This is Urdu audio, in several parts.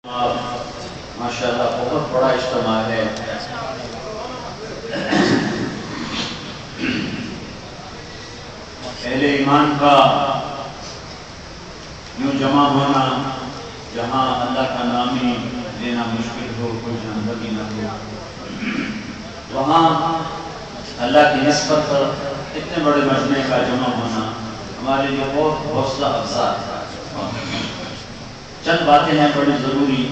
ماشاءاللہ بہت بڑا اجتماع ہے۔ اہل ایمان کا یوں جمع ہونا جہاں اللہ کا نام ہی لینا مشکل ہو، کوئی جانب ہی نہ ہو، وہاں اللہ کی نسبت پر اتنے بڑے مجمع کا جمع ہونا ہمارے لیے بہت حوصلہ افزا ہے۔ چند باتیں ہیں بڑی ضروری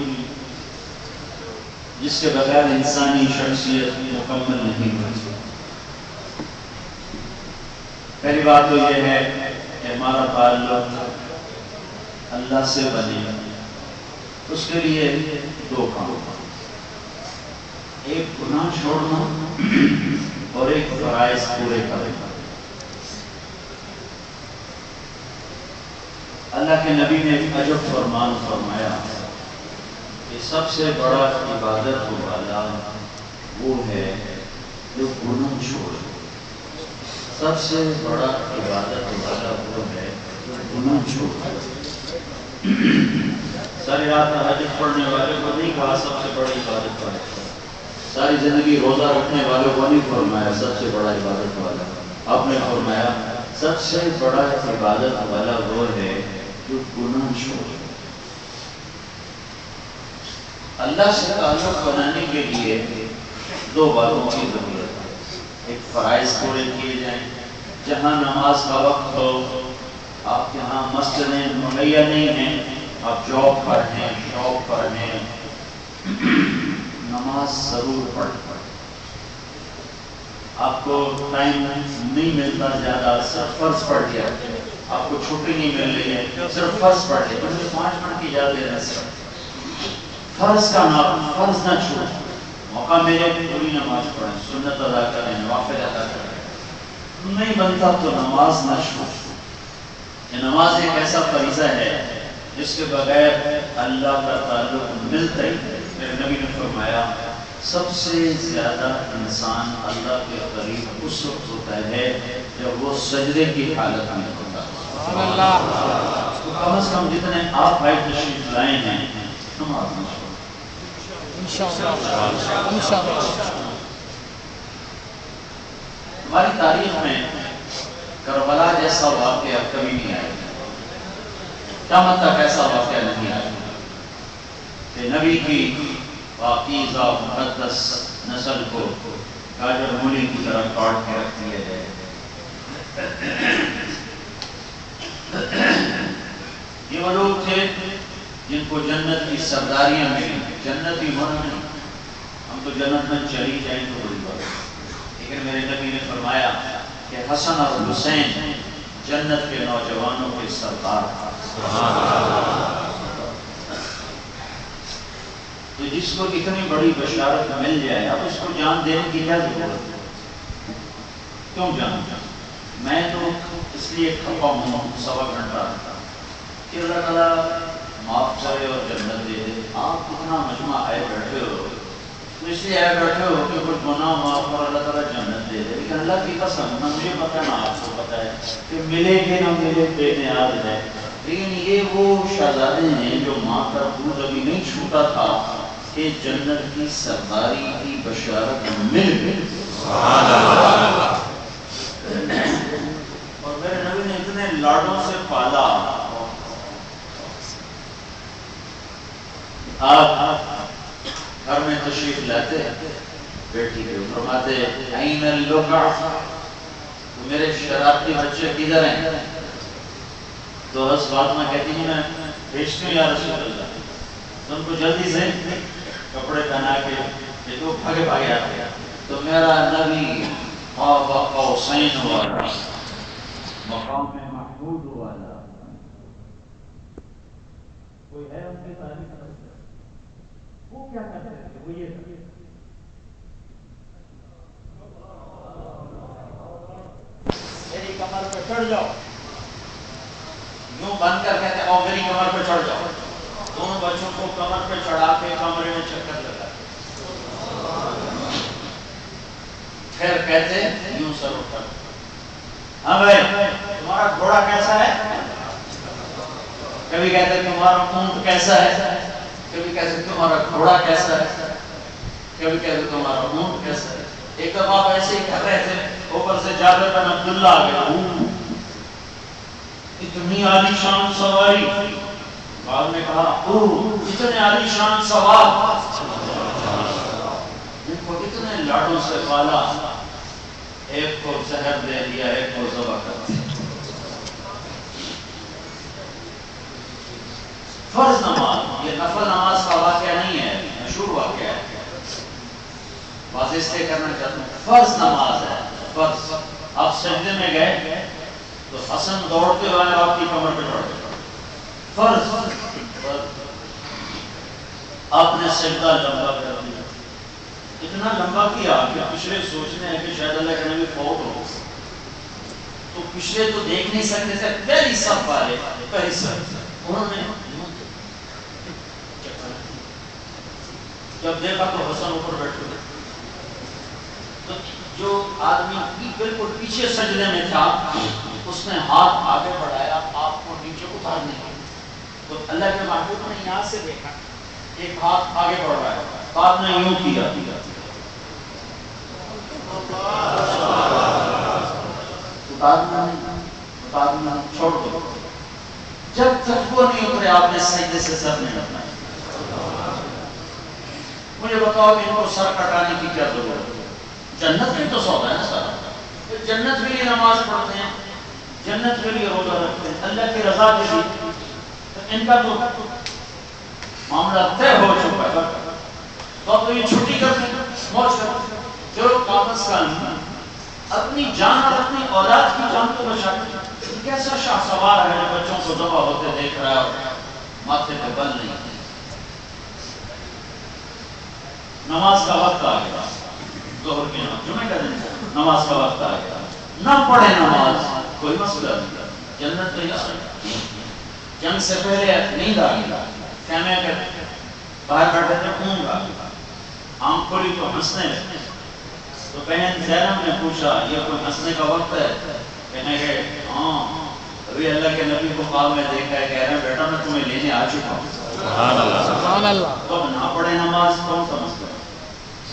جس کے بغیر انسانی شخصیت مکمل نہیں ہوتی۔ پہلی بات تو یہ ہے کہ ہمارا تعلق اللہ سے بنے، اس کے لیے دو کام، ایک گناہ چھوڑنا اور ایک فرائض پورے کرنا۔ اللہ کے نبی نے عجب فرمان فرمایا کہ سب سے بڑا عبادت والا وہ ہے جو گناہ چھوڑے۔ سب سے بڑا عبادت والا وہ ہے جو گناہ چھوڑے۔ ساری رات تہجد پڑھنے والے کو نہیں کہا سب سے بڑی عبادت والا، ساری زندگی روزہ رکھنے والے کو نہیں فرمایا سب سے بڑا عبادت والا، آپ نے فرمایا سب سے بڑا عبادت والا وہ ہے جو گناہ چھوڑے۔ اللہ سے تعلق بنانے کے لیے دو باتوں کی ضرورت ہے، ایک فرائض پورے کیے جائیں، جہاں نماز کا وقت ہو، آپ یہاں مسجدیں مہیا نہیں ہیں، آپ جاب پر ہیں، شاپ پر ہیں، نماز ضرور پڑھ۔ آپ کو ٹائم نہیں ملتا زیادہ، صرف فرض پڑھ لیا، آپ کو چھٹی نہیں مل رہی ہے، صرف فرض پڑھ لیا، مجھے 5 منٹ کی اجازت دے رہے ہیں، صرف فرض کا نام، فرض نہ چھوڑ، موقع ملے پوری نماز پڑھیں، سنت ادا کریں، نوافل ادا کریں، نہیں بنتا تو نماز نہ چھوڑ۔ یہ نماز ایک ایسا فریضہ ہے جس کے بغیر اللہ کا تعلق ملتا ہی ہے۔ میرے نبی نے فرمایا سب سے زیادہ انسان اللہ کے قریب اس وقت ہوتا ہے جب وہ سجدے کی حالت میں ہوتا ہے۔ تو کم از کم جتنے آپ بھائی تشریف لائے ہیں نماز نہ چھوڑیں انشاءاللہ۔ ہماری تاریخ میں کربلا جیسا واقعہ کبھی نہیں آیا، قیامت تک ایسا واقعہ نہیں آیا کہ نبی کی پاکیزہ مقدس نسل کو گاجر مولی کی طرح کاٹ کے رکھ دیا جائے۔ یہ وہ لوگ تھے جن کو جنت کی سرداریاں ملی، جنتی ہونا نہیں، ہم تو جنت میں چلی جائیں تو بڑی بات ہے، لیکن میرے نبی نے فرمایا کہ حسن اور حسین جنت کے نوجوانوں کے سردار۔ تو جس کو اتنی بڑی بشارت مل جائے اب اس کو جان دینے کی کیا ضرورت ہے؟ کیوں جان؟ میں تو اس لیے کھپا ہوں 1.25 گھنٹہ کہ اللہ تعالیٰ معاف کرے اور جنت دے دے۔ آپ اتنا مجمع آئے بیٹھے ہو تو اس لیے آئے بیٹھے ہو کہ کچھ گناہ معاف اور اللہ تعالیٰ جنت دے دے، لیکن اللہ کی قسم نہ مجھے پتہ نہ آپ کو پتہ ہے کہ ملے کہ نہ ملے بے نیاز ہے، لیکن یہ وہ شہزادے ہیں جو ماں کا دودھ ابھی نہیں چھوٹا تھا کہ جنت کی سرداری کی بشارت مل گئی۔ اور میرے نبی نے اتنے لاڈوں سے پالا، آپ گھر میں تشریف لاتے بیٹی کے فرماتے این اللقع، تو میرے شرارتی بچے کدھر ہیں؟ تو حضرت فاطمہ کہتی ہیں میں بھیجتی ہوں یا رسول اللہ، تو ان کو جلدی سے کپڑے پہنا کے یہ تو بھاگے بھاگے آتے، تو میرا نبی قاب قوسین والا، مقام محمود والا، کوئی ہے ان کی تعریف؟ وہ کیا کرتے تھے؟ وہ یہ میری کمر پہ چڑھ جاؤ، یوں بند کر کہتے ہیں میری کمر پہ چڑھ جاؤ، دونوں بچوں کو کمر پہ چڑھا کے کمرے میں چکر لگا، پھر کہتے یوں سر اٹھا، ہاں بھائی تمہارا گھوڑا کیسا ہے؟ کبھی کہتے تمہارا اونٹ کیسا ہے؟ کبھی کہتے تمہارا گھوڑا کیسا ہے، کبھی کہتے تمہارا اونٹ کیسا ہے۔ ایک دفعہ آپ ایسے ہی کر رہے تھے، اوپر سے جابر بن عبداللہ آ گیا، اتنی عالی شان سواری، بعد میں کہا اتنے عالی شان سوار، ان کو اتنے لاڑوں سے پالا، ایک کو زہر دے دیا، ایک کو ذبح کر دیا۔ فرض نماز، یہ نفل نماز کا واقعہ نہیں ہے، مشہور واقعہ ہے، واضح اس لیے کرنا چاہتا ہوں، فرض نماز ہے، فرض۔ آپ سجدے میں گئے تو حسن دوڑتے ہوئے آپ کی کمر پہ چڑھ گئے، فرض۔ آپ نے سجدہ لمبا کر دیا، اتنا لمبا کیا کہ پچھلے سوچنے ہیں کہ شاید اللہ کے نبی فوت ہو، تو پچھلے تو دیکھ نہیں سکتے تھے، پہلی صف والے، پہلی صف، انہوں نے جب دیکھا تو حسن اوپر بیٹھے ہوئے، تو جو آدمی بالکل پیچھے سجدے میں تھا اس نے ہاتھ آگے بڑھایا آپ کو نیچے اتارنے کے، تو اللہ کے محبوب نے یہاں سے دیکھا ایک ہاتھ آگے بڑھ رہا ہے، بعد میں یوں کیا، اتارنا چھوڑ دو، جب تک وہ نہیں اترے آپ نے سجدے سے سر نہیں اٹھایا۔ مجھے بتاؤ کہ ان کو سر کٹانے کی کیا ضرورت ہے؟ جنت میں تو سودا ہے نا سارا، جنت کے لیے نماز پڑھتے ہیں، جنت کے لیے روزہ رکھتے ہیں، اللہ کی رضا کے لیے، ان کا تو معاملہ طے ہو چکا ہے، تو اب تو یہ چھٹی کرتے ہیں، موج کرتے ہیں۔ جو کاغذ کا اپنی جان اور اپنی اولاد کی جان کو بچاتے ہیں، کیسا شاہ سوار ہے جو بچوں کو ذبح ہوتے دیکھ رہا ہے اور ماتھے پہ بل نہیں ہے۔ نماز کا وقت آ گیا، ظہر کی نماز، جمعہ کا دن نماز کا وقت آ گیا، نہ پڑھے نماز کوئی مسئلہ نہیں، جنت تو یہ جنگ سے پہلے نیند آ گئی، خیمے کے باہر بیٹھے تھے، اونگ آ گئی، آنکھ کھولی تو ہنسنے لگے، تو بہن زینب نے پوچھا یہ کوئی ہنسنے کا وقت ہے؟ کہنے گئے ہاں، ابھی اللہ کے نبی کو خواب میں دیکھا ہے، کہہ رہے ہیں بیٹا میں تمہیں لینے آ چکا ہوں۔ سبحان اللہ۔ تو نہ پڑھے نماز کون سا مسئلہ؟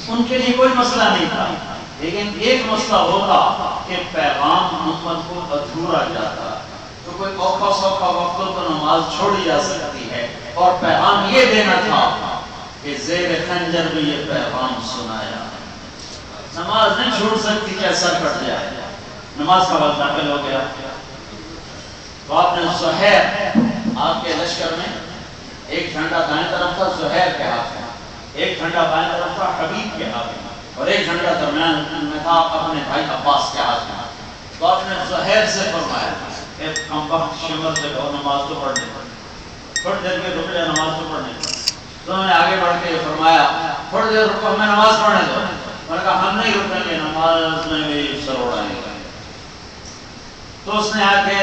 ان کے لیے کوئی مسئلہ نہیں تھا، لیکن ایک مسئلہ ہوتا کہ پیغام امت کو ادھورا جاتا، تو کوئی اوکھا سوکھا وقت تو نماز چھوڑی جا سکتی ہے، اور پیغام یہ دینا تھا کہ زیر خنجر بھی یہ پیغام سنایا، نماز نہیں چھوڑ سکتی کہ سر کٹ جائے۔ نماز کا وقت داخل ہو گیا تو آپ نے زہیر، آپ کے لشکر میں ایک جھنڈا دائیں طرف تھا زہیر کے ہاتھ میں، ایک جھنڈا بائیں طرف تھا حبیب کے ہاتھ میں، اور ایک جھنڈا درمیان میں تھا اپنے بھائی عباس کے ہاتھ میں۔ تو آپ نے زہیر سے فرمایا ایک کمبخت شمر سے کہو نماز تو پڑھنے، تھوڑی دیر کے رک جائے نماز تو پڑھنے۔ تو انہوں نے آگے بڑھ کے فرمایا تھوڑی دیر رکو ہمیں نماز پڑھنے دو، انہوں نے کہا ہم نہیں رکیں گے، نماز میں بھی سر اڑائیں گے۔ تو اس نے آ کے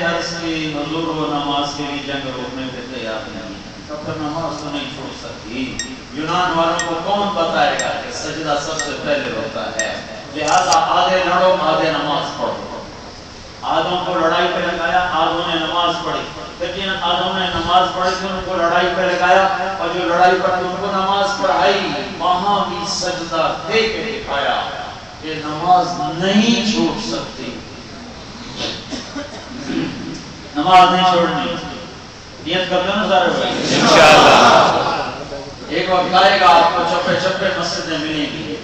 عرض کی حضور وہ نماز کے لیے جنگ روکنے پہ تیار نہیں، تو پھر نماز تو نہیں چھوڑ سکتی۔ یونان والوں کو کون بتائے گا کہ سجدہ سب سے پہلے ہوتا ہے، لہذا آدھے لڑو آدھے نماز پڑھو۔ آدھوں کو لڑائی پہ لگایا، آدھوں نے نماز پڑھی، پھر جن آدھوں نے نماز پڑھی تھی ان کو لڑائی پہ لگایا، اور جو لڑائی پڑھی ان کو نماز پڑھائی، وہاں بھی سجدہ دے کے دکھایا کہ نماز نہیں چھوڑ سکتی، نماز نہیں چھوڑنی۔ نیت کر لو نا سارے بھائی، انشاءاللہ ایک وقت آئے گا آپ کو چپے چپے مسجدیں ملیں گی۔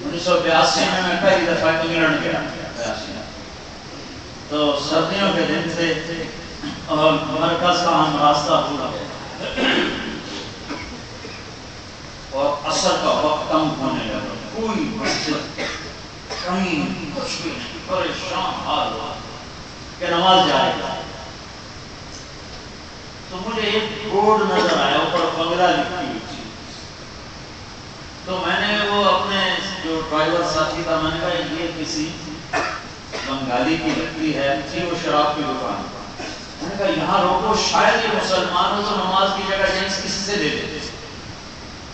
1982 میں پہلی دفعہ انگلینڈ گیا، تو سردیوں کے دن تھے اور مرکز کا ہم راستہ پورا اور عصر کا وقت کم ہونے لگا، کوئی مسجد کہیں کچھ بھی نہیں، پریشان حال ہوا کہ نماز جائے گا۔ تو مجھے ایک بورڈ نظر آیا، اوپر بنگلہ لکھی ہوئی تھی، تو میں نے وہ اپنے جو ڈرائیور ساتھی تھا میں نے کہا یہ کسی بنگالی کی لکڑی ہے، تھی وہ شراب کی دکان، میں نے کہا یہاں روکو، شاید یہ مسلمان ہو تو نماز کی جگہ جنس کسی سے دے دیتے۔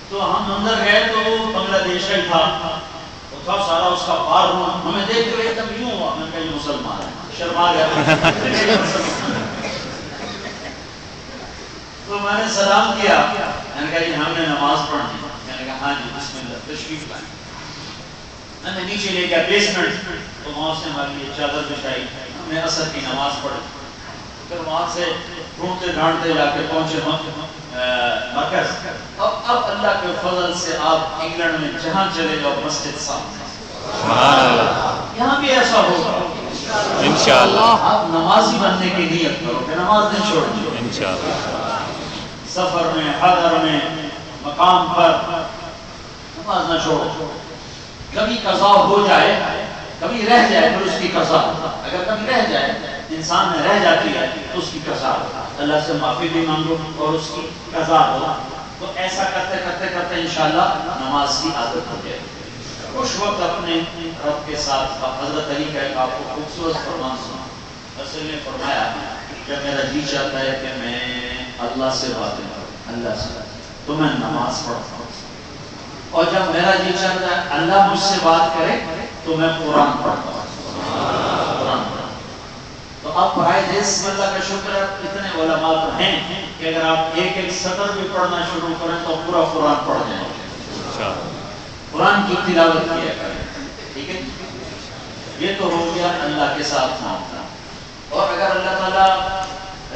تو ہم اندر گئے تو وہ بنگلہ دیش کا ہی تھا، وہ تھا سارا اس کا بار روم، ہمیں دیکھ کے ایک دم یوں ہوا، میں نے کہا یہ مسلمان ہے۔ شرما گیا. تو میں نے سلام کیا, میں نے کہا جی ہم نے نماز پڑھنی. میں نے کہا ہاں جی بسم اللہ تشریف لائیں. میں نے نیچے لے گیا بیسمنٹ, تو وہاں سے ہمارے لیے چادر بچھائی, ہم نے عصر کی نماز پڑھی. پھر وہاں سے ڈھونڈتے ڈھانڈتے جا کے پہنچے مرکز. اب اللہ کے فضل سے آپ انگلینڈ میں جہاں چلے جاؤ مسجد سامنے. یہاں بھی ایسا ہوگا انشاءاللہ. آپ نمازی بننے کی نیت کرو کہ نماز نہیں چھوڑنی انشاءاللہ. سفر میں, حضر میں, مقام پر نماز نہ چھوڑو. کبھی قضا ہو جائے, کبھی رہ جائے پھر اس کی قضا. اگر کبھی رہ جائے, انسان میں رہ جاتی ہے تو اس کی قضا, اللہ سے معافی بھی مانگو اور اس کی قضا ہو. تو ایسا کرتے کرتے کرتے انشاءاللہ نماز کی عادت ہو جائے. اس وقت اپنے رب کے ساتھ حضرت علی کا ایک آپ کو خوبصورت فرمان سنا. رسول نے فرمایا جب میرا جی چاہتا ہے کہ میں اللہ سے باتیں کروں, اللہ سے, تو میں نماز پڑھتا ہوں. اور جب میرا جی چاہتا ہے اللہ مجھ سے بات کرے تو میں قرآن پڑھتا ہوں. قرآن پڑھتا ہوں. تو اب برائے دیس میں اللہ کا شکر ہے اتنے علماء ہیں کہ اگر آپ ایک ایک سطر بھی پڑھنا شروع کریں تو پورا قرآن پڑھ جائیں گے. قرآن کی تلاوت کیا کریں. ٹھیک ہے, یہ تو ہو گیا اللہ کے ساتھ معاملہ. اور اگر اللہ تعالیٰ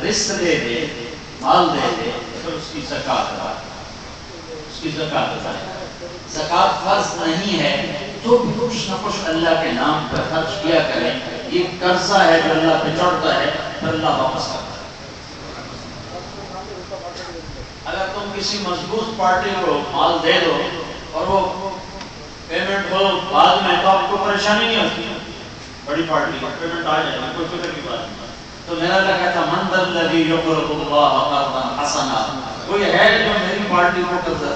رزق دے دے, مال دے دے, پھر اس کی زکات ادا, اس کی زکات ادا. زکات فرض نہیں ہے تو بھی کچھ نہ کچھ اللہ کے نام پر خرچ کیا کریں. یہ قرضہ ہے جو اللہ پہ چڑھتا ہے, پھر اللہ واپس کرتا ہے. اگر تم کسی مضبوط پارٹی کو مال دے دو اور وہ پیمنٹ ہو بعد میں تو آپ کو پریشانی نہیں ہوتی. بڑی پارٹی پیمنٹ آ جائے گی, کوئی فکر کی بات نہیں. تو میرا اللہ کہتا من ذا الذی یقرض اللہ قرضا حسنا, کوئی ہے جو میری پارٹی کو قرضہ,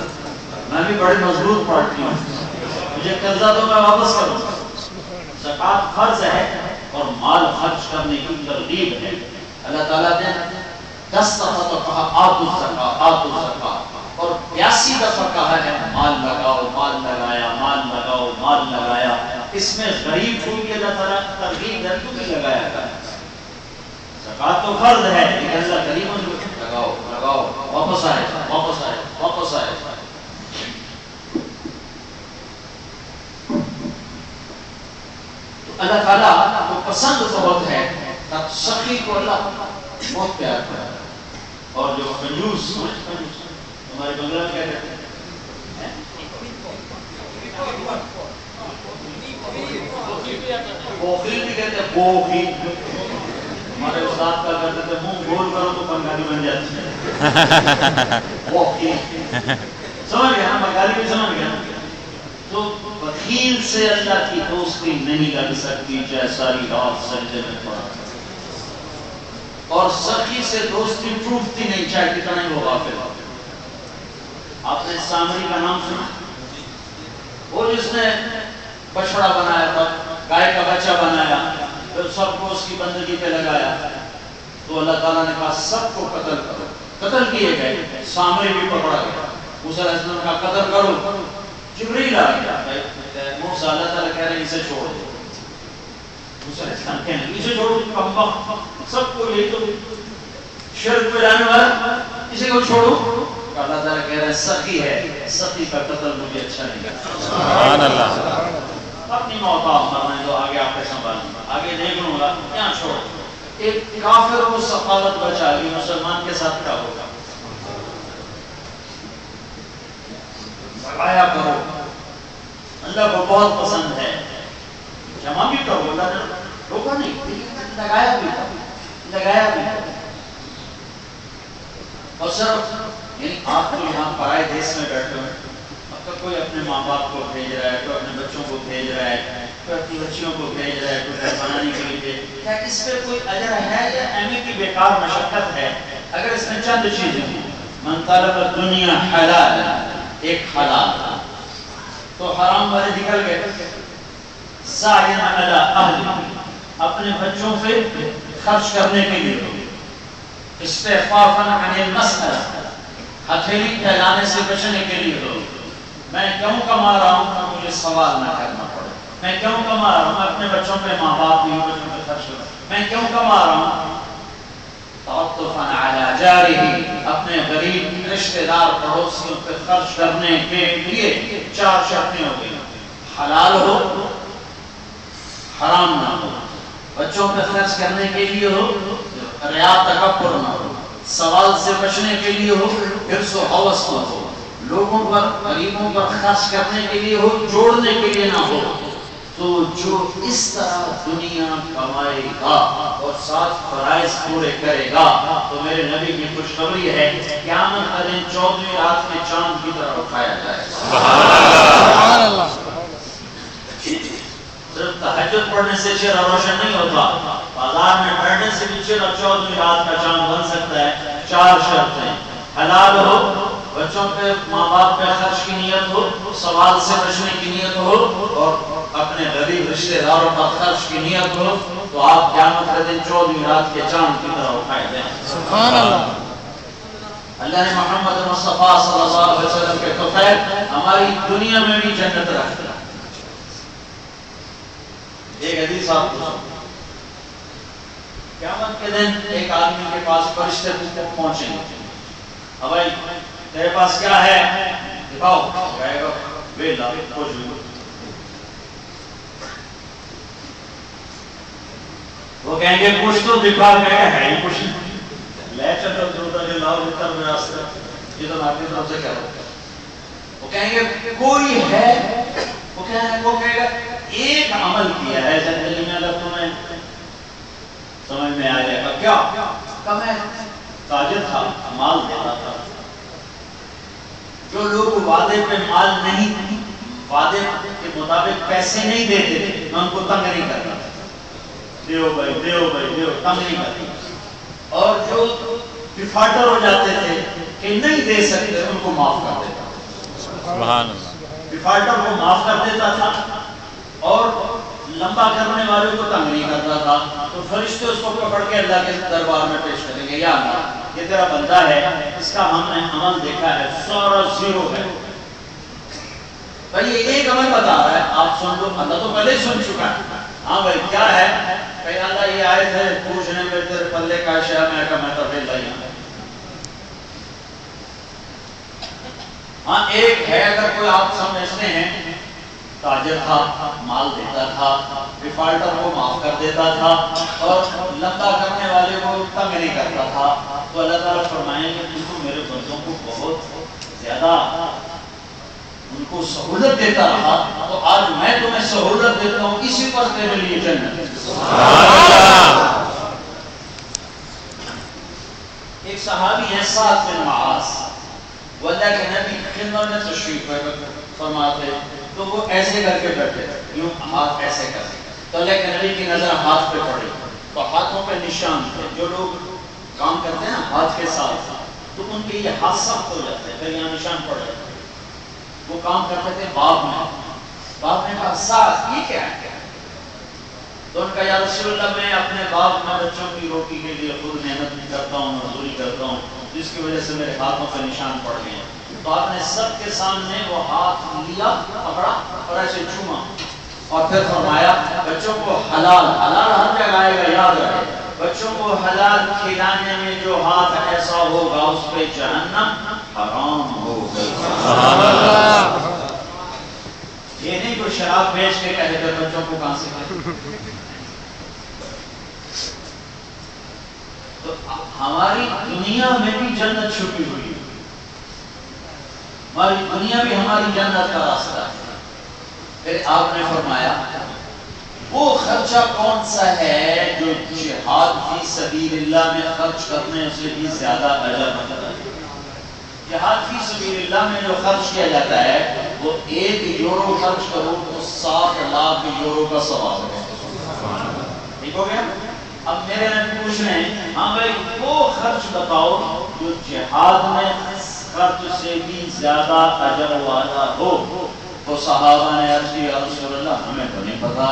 میں بھی بڑی مضبوط پارٹی ہوں, مجھے قرضہ تو میں واپس کروں. زکات فرض ہے اور مال خرچ کرنے کی ترغیب ہے. اللہ تعالیٰ نے 10 دفعہ تو کہا آتو الزکاۃ, آتو الزکاۃ, اور 82 دفعہ کہا ہے مال لگاؤ, مال لگایا, مال لگاؤ, مال لگایا. اس میں غریب کو بھی اللہ تعالیٰ ترغیب ہے تو بھی لگایا گیا. زکات تو فرض ہے لیکن اللہ غریبوں کو لگاؤ, لگاؤ, واپس آئے, واپس آئے, واپس آئے. اللہ تعالیٰ کو پسند بہت ہے, تب سخی کو اللہ بہت پیار کرتا ہے. اور جو کنجوس, ہمارے بنگلہ میں کیا کہتے ہیں, بوخیل بھی کہتے ہیں, بوخیل. ہمارے استاد کا کہتے تھے منہ گول کرو تو بنگالی بن جاتی ہے, بوخیل. سمجھ گیا نا, بنگالی بھی سمجھ گیا. تو بخیل سے اللہ کی دوستی نہیں لگ سکتی چاہے ساری رات سجدے میں پڑا, اور سخی سے دوستی ٹوٹتی نہیں چاہے کتنا ہی وہ غافل. آپ نے سامری کا نام سنا, وہ جس نے بچڑا بنایا تھا, گائے کا بچہ بنایا, پھر سب کو اس کی بندگی پہ لگایا. تو اللہ تعالیٰ نے کہا سب کو قتل کرو. قتل کیے گئے, سامری بھی پکڑا گیا. موسیٰ علیہ السلام کا قتل کرو. جبریل آ گیا, موسیٰ اللہ تعالیٰ کہہ رہے ہیں اسے چھوڑ دو. موسیٰ علیہ السلام کہنے لگے اسے چھوڑو, سب کو یہی تو شرک پہ جانے والا, اسے کو چھوڑو. اللہ تعالیٰ کہہ رہے ہیں سخی ہے, سخی کا قتل مجھے اچھا نہیں لگتا. سبحان اللہ. اپنی موت آپ مرنے دو, آگے آپ کے سنبھالوں گا, آگے دیکھ لوں گا, یہاں چھوڑو. ایک کافر کو سفالت بچا لی, مسلمان کے ساتھ کیا ہوگا؟ آیا کرو, اللہ کو بہت پسند ہے. جمع بھی کرو, اللہ نے روکا نہیں, لگایا بھی, لگایا بھی. اور صرف یعنی آپ تو یہاں پرائے دیس میں بیٹھے ہوئے, اب تک کوئی اپنے ماں باپ کو بھیج رہا ہے, کوئی اپنے بچوں کو بھیج رہا ہے, کوئی اپنی بچیوں کو بھیج رہا ہے, کوئی گھر بنانے کے لیے. کیا اس پہ کوئی اجر ہے یا اہمی کی بیکار مشقت ہے؟ اگر اس میں چند چیزیں ہیں, من طلب الدنیا حلال, ایک حلال تو حرام والے نکل گئے. سعی علی اہل, اپنے بچوں پہ خرچ کرنے کے لیے. استعفافا عن المسألہ, ہتھیلی پھیلانے سے بچنے کے لیے ہو. میں کیوں کما رہا ہوں, مجھے سوال نہ کرنا پڑے. میں کیوں کما رہا ہوں, میں اپنے بچوں پہ, ماں باپ بھی بچوں پہ خرچ کروں. میں کیوں کما رہا ہوں؟ تعطفاً علی جارہ، اپنے غریب رشتہ دار پڑوسیوں پہ خرچ کرنے کے لیے 4 شرطیں ہو گئی، حلال ہو، حرام نہ ہو، بچوں پہ خرچ کرنے کے لیے ہو، ریا تکبر نہ ہو، سوال سے بچنے کے لیے ہو، حرص و ہوس نہ ہو، لوگوں پر غریبوں پر خرچ کرنے کے لیے ہو، جوڑنے کے لیے نہ ہو۔ تو جو اس طرح دنیا کمائے گا اور 7 فرائض پورے کرے گا تو میرے نبی کی خوشخبری ہے قیامت کا دن 14ویں رات میں چاند کی طرح اٹھایا جائے گا۔ سبحان اللہ۔ صرف تہجد پڑھنے سے چہرہ روشن نہیں ہوتا، بازار میں بیٹھنے سے بھی چہرہ 14ویں رات کا چاند بن سکتا ہے۔ 4 شرطیں، حلال ہو، بچوں پہ ماں باپ پہ خرچ کی نیت ہو، سوال سے بچنے کی نیت ہو، اور اپنے غریب رشتہ داروں پر خرچ کی نیت ہو، تو آپ قیامت کے دن 14ویں رات کے چاند کی طرح اٹھائے جائیں۔ سبحان اللہ۔ اللہ نے محمد مصطفیٰ صلی اللہ علیہ وسلم کے توفیق ہماری دنیا میں بھی جنت رکھ دیا۔ ایک حدیث آپ کو قیامت کے دن ایک آدمی کے پاس فرشتے پہنچیں گے، بھائی تیرے پاس کیا ہے دکھاؤ، کہے گا ویلا کچھ بھی۔ وہ کہیں گے کچھ تو دکھا، کہے گا ہے ہی کچھ نہیں، لے چلو جو ادھر لاؤ اتر میں راستے، یہ تو آپ کی طرف سے کیا ہوگا؟ وہ کہیں گے کوئی ہے، وہ کہے گا ایک عمل کیا ہے زندگی میں، اگر تمہیں سمجھ میں آ جائے گا کیا؟ کہ میں تاجر تھا، مال دیتا تھا، جو لوگ وعدے پہ مال نہیں، وعدے کے مطابق پیسے نہیں دیتے تھے، میں ان کو تنگ نہیں کرتا تھا، دیو بھائی دیو بھائی دیو، تنگ نہیں کرتا، اور جو ڈیفالٹر ہو جاتے تھے کہ نہیں دے سکتے ان کو معاف کر دیتا تھا۔ سبحان اللہ۔ ڈیفالٹر کو معاف کر دیتا تھا اور لمبا کرنے والے کو تنگ نہیں کرتا تھا۔ تو فرشتے اس کو پکڑ کے اللہ کے دربار میں پیش کریں گے، یا اللہ یہ تیرا بندہ ہے، اس کا ہم نے عمل دیکھا ہے سارا زیرو ہے، بھائی یہ ایک عمل بتا رہا ہے، آپ سن لو، اللہ تو پہلے سن چکا ہے، ہاں بھائی کیا ہے؟ کہ اللہ یہ آئے تھے پوچھنے میں تیرے پلے کا شہر میں کہا میں تو بھیل رہی ہوں۔ ہاں ایک ہے، اگر کوئی آپ سمجھتے ہیں تاجر تھا، مال دیتا تھا، ڈیفالٹر کو معاف کر دیتا تھا اور لمبا کرنے والے کو تنگ نہیں کرتا تھا، تو اللہ تعالیٰ فرمائیں گے تو میرے بندوں کو بہت زیادہ ان کو سہولت دیتا رہا، تو آج میں تمہیں سہولت دیتا ہوں، اسی پر تیرے لیے جنت ہے۔ ایک صحابی ہے سعد بن معاذ، وہ اللہ کے نبی خدمت میں تشریف فرماتے، تو وہ ایسے کر کے بیٹھے، یوں ہاتھ ایسے کر کے، تو اللہ کے نبی کی نظر ہاتھ پہ پڑی، تو ہاتھوں پہ نشان تھے، جو لوگ کام کرتے ہیں ہاتھ کے ساتھ تو ان کے یہ ہاتھ سخت ہو جاتے ہیں، پھر یہاں نشان پڑ جاتے ہیں۔ وہ کام کرتے تھے باغ میں، باغ نے کہا سعد یہ کیا ہے؟ تو ان کا یا رسول اللہ میں اپنے باغ میں بچوں کی روٹی کے لیے خود محنت بھی کرتا ہوں، مزدوری کرتا ہوں، جس کی وجہ سے میرے ہاتھوں پہ نشان پڑ گئے ہیں۔ تو آپ نے سب کے سامنے وہ ہاتھ لیا، پکڑا اور ایسے چوما اور پھر فرمایا بچوں کو حلال، حلال ہر جگہ آئے گا یاد رہے، بچوں کو حلال کھلانے میں جو ہاتھ ایسا ہوگا اس پہ جہنم حرام ہو گئی۔ یہ نہیں کوئی شراب بیچ کے کہے کہ بچوں کو کہاں سے کھائے۔ تو ہماری دنیا میں بھی جنت چھپی ہوئی ہے، ہماری دنیا بھی ہماری جنت کا راستہ ہے۔ پھر آپ نے فرمایا وہ خرچہ کون سا ہے جو جہاد فی سبیل اللہ میں خرچ کرنے سے بھی زیادہ اجر ملتا ہے؟ جہاد فی سبیل اللہ میں جو خرچ کیا جاتا ہے وہ 1 یورو خرچ کرو تو 7 لاکھ یورو کا ثواب ہے۔ ٹھیک ہو گیا؟ اب میرے نبی پوچھ رہے ہیں ہاں بھائی وہ خرچ بتاؤ جو جہاد میں خرچ سے بھی زیادہ اجر والا ہو۔ تو صحابہ نے عرض کی یا رسول اللہ ہمیں تو نہیں پتا،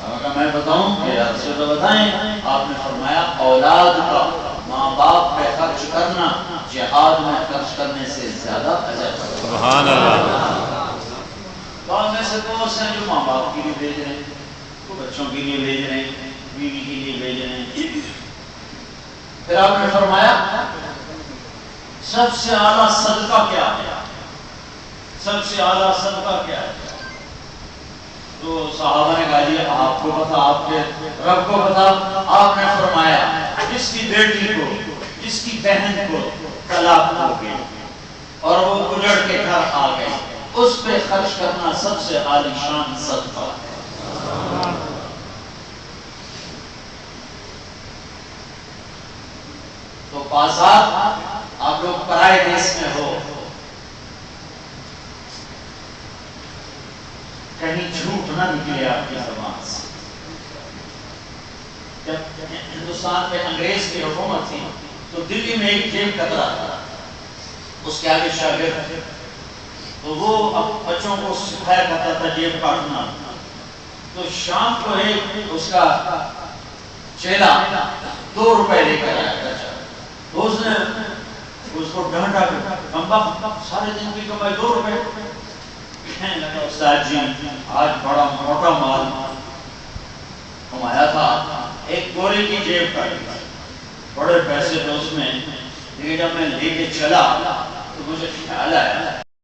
کہا میں بتاؤں کہ یا رسول اللہ بتائیں۔ آپ نے فرمایا اولاد کا ماں باپ پہ خرچ کرنا جہاد میں خرچ کرنے سے زیادہ اجر ہے۔ سبحان اللہ۔ بعض میں سے بہت سے جو ماں باپ کے لیے بھیج رہے ہیں، بچوں کے لیے بھیج رہے ہیں، بیوی کے لیے بھیجے ہیں. پھر آپ نے فرمایا سب سے اعلیٰ صدقہ کیا ہے؟ سب سے اعلیٰ صدقہ کیا ہے؟ تو صحابہ نے کہا جی آپ کو پتا، آپ کے رب کو پتا. آپ نے فرمایا جس کی بیٹی کو، جس کی بہن کو طلاق ہو گئی اور وہ اجڑ کے گھر آ گئی، اس پہ خرچ کرنا سب سے عالی شان صدقہ ہے. تو بازار آپ لوگ پرائے دیس میں ہو، کہیں جھوٹ نہ نکلے آپ کی زبان سے. جب ہندوستان میں انگریز کی حکومت تھی تو دلی میں ایک جیب کترا تھا، اس کے آگے شاگرد تھے، تو وہ اب بچوں کو سکھایا کرتا تھا جیب کاٹنا. تو شام کو ایک اس کا چیلا 2 روپے لے کر آیا تھا. تو اس نے اس کو ڈانٹا کہ کمبا سارے دن کی کمائی 2 روپے. کہنے لگا استاد جی آج بڑا موٹا مال کمایا تھا، ایک گورے کی جیب کاٹی، بڑے پیسے تھے اس میں، لیکن جب میں لے کے چلا تو مجھے خیال آیا